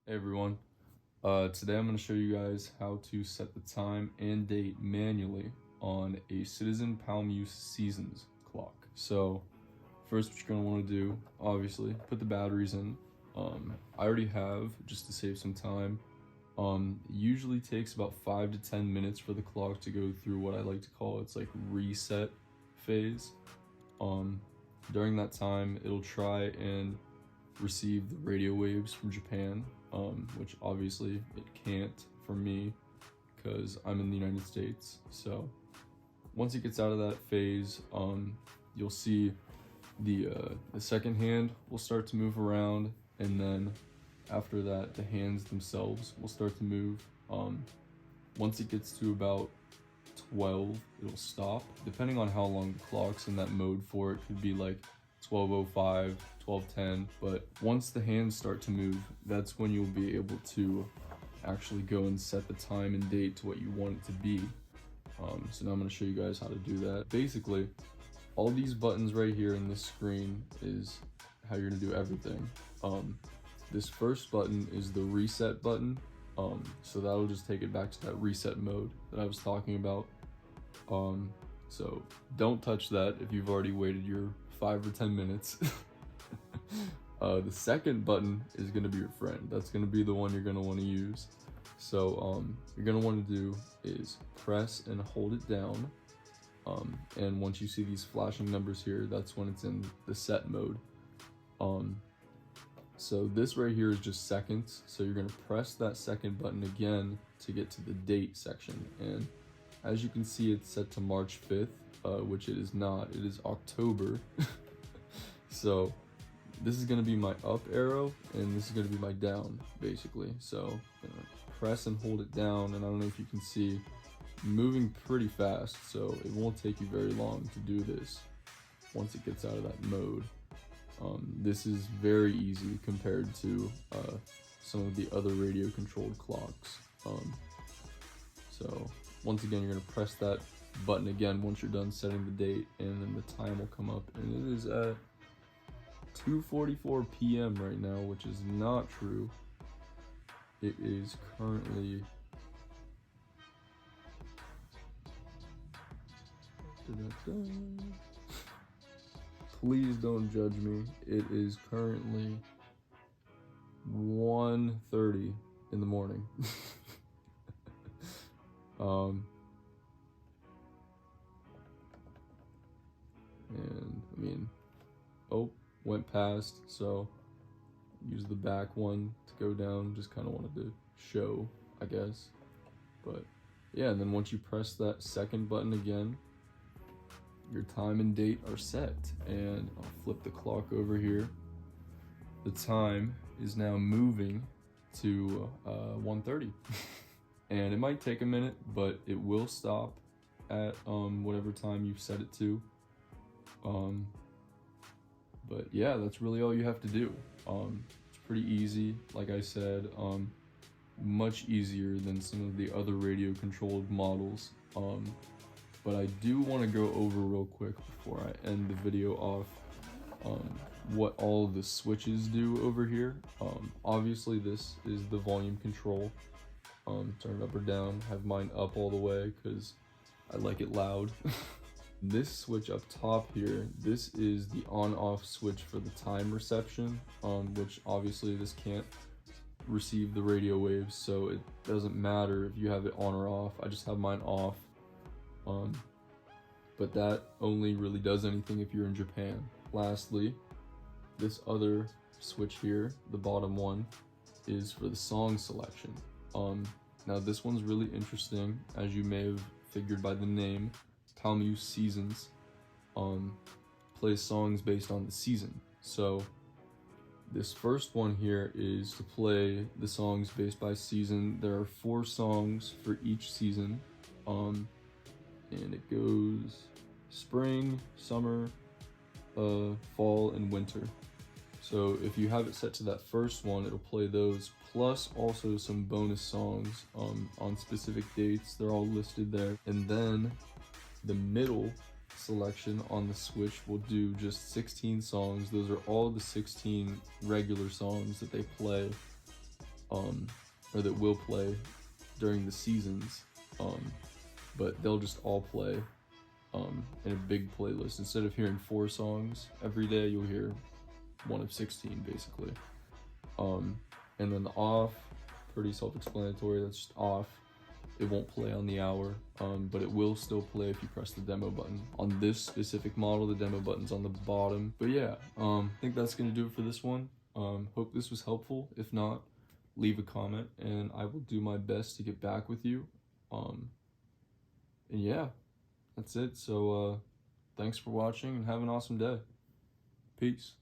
Hey everyone, today I'm going to show you guys how to set the time and date manually on a Citizen Muse Seasons clock. So first what you're going to want to do, obviously, put the batteries in. I already have, just to save some time. It usually takes about 5 to 10 minutes for the clock to go through what I like to call its like reset phase. During that time, it'll try and receive the radio waves from Japan, which obviously it can't for me because I'm in the United States. So once it gets out of that phase, you'll see the second hand will start to move around, and then after that the hands themselves will start to move. Once it gets to about 12, it'll stop. Depending on how long the clock's in that mode for, it could be like 12:05, 12:10, but once the hands start to move, that's when you'll be able to actually go and set the time and date to what you want it to be. So now I'm going to show you guys how to do that. Basically, all these buttons right here in this screen is how you're going to do everything. This first button is the reset button, so that'll just take it back to that reset mode that I was talking about. So don't touch that if you've already waited your 5 or 10 minutes. The second button is going to be your friend. That's going to be the one you're going to want to use. So you're going to want to do is press and hold it down, and once you see these flashing numbers here, that's when it's in the set mode. So this right here is just seconds, so you're going to press that second button again to get to the date section, and as you can see, it's set to March 5th, which it is not. It is October. So this is going to be my up arrow, and this is going to be my down, basically. So I'm going to press and hold it down, and I don't know if you can see, moving pretty fast, so it won't take you very long to do this once it gets out of that mode. This is very easy compared to some of the other radio controlled clocks. So once again, you're going to press that button again once you're done setting the date, and then the time will come up, and it is at 2:44 p.m. right now, which is not true. It is currently please don't judge me. It is currently 1:30 in the morning. And I mean, went past, so use the back one to go down. Just kind of wanted to show, I guess. But yeah, and then once you press that second button again, your time and date are set. And I'll flip the clock over here. The time is now moving to 1:30. And it might take a minute, but it will stop at whatever time you've set it to. But yeah, that's really all you have to do. It's pretty easy, like I said, much easier than some of the other radio controlled models. But I do want to go over real quick before I end the video off what all the switches do over here. Obviously this is the volume control. Turn it up or down. Have mine up all the way because I like it loud. This switch up top here, this is the on-off switch for the time reception, which obviously this can't receive the radio waves, so it doesn't matter if you have it on or off. I just have mine off. But that only really does anything if you're in Japan. Lastly, this other switch here, the bottom one, is for the song selection. Now this one's really interesting, as you may have figured by the name. Muse Seasons plays songs based on the season. So this first one here is to play the songs based by season. There are 4 songs for each season, and it goes spring, summer, fall, and winter. So if you have it set to that first one, it'll play those, plus also some bonus songs on specific dates. They're all listed there. And then the middle selection on the Switch will do just 16 songs. Those are all the 16 regular songs that they play or that will play during the seasons, but they'll just all play in a big playlist. Instead of hearing 4 songs every day, you'll hear one of 16 basically. And then the off, pretty self-explanatory, that's just off. It won't play on the hour, but it will still play if you press the demo button. On this specific model, the demo button's on the bottom. But yeah, I think that's gonna do it for this one. Hope this was helpful. If not, leave a comment and I will do my best to get back with you. And yeah, that's it. So thanks for watching and have an awesome day. Peace.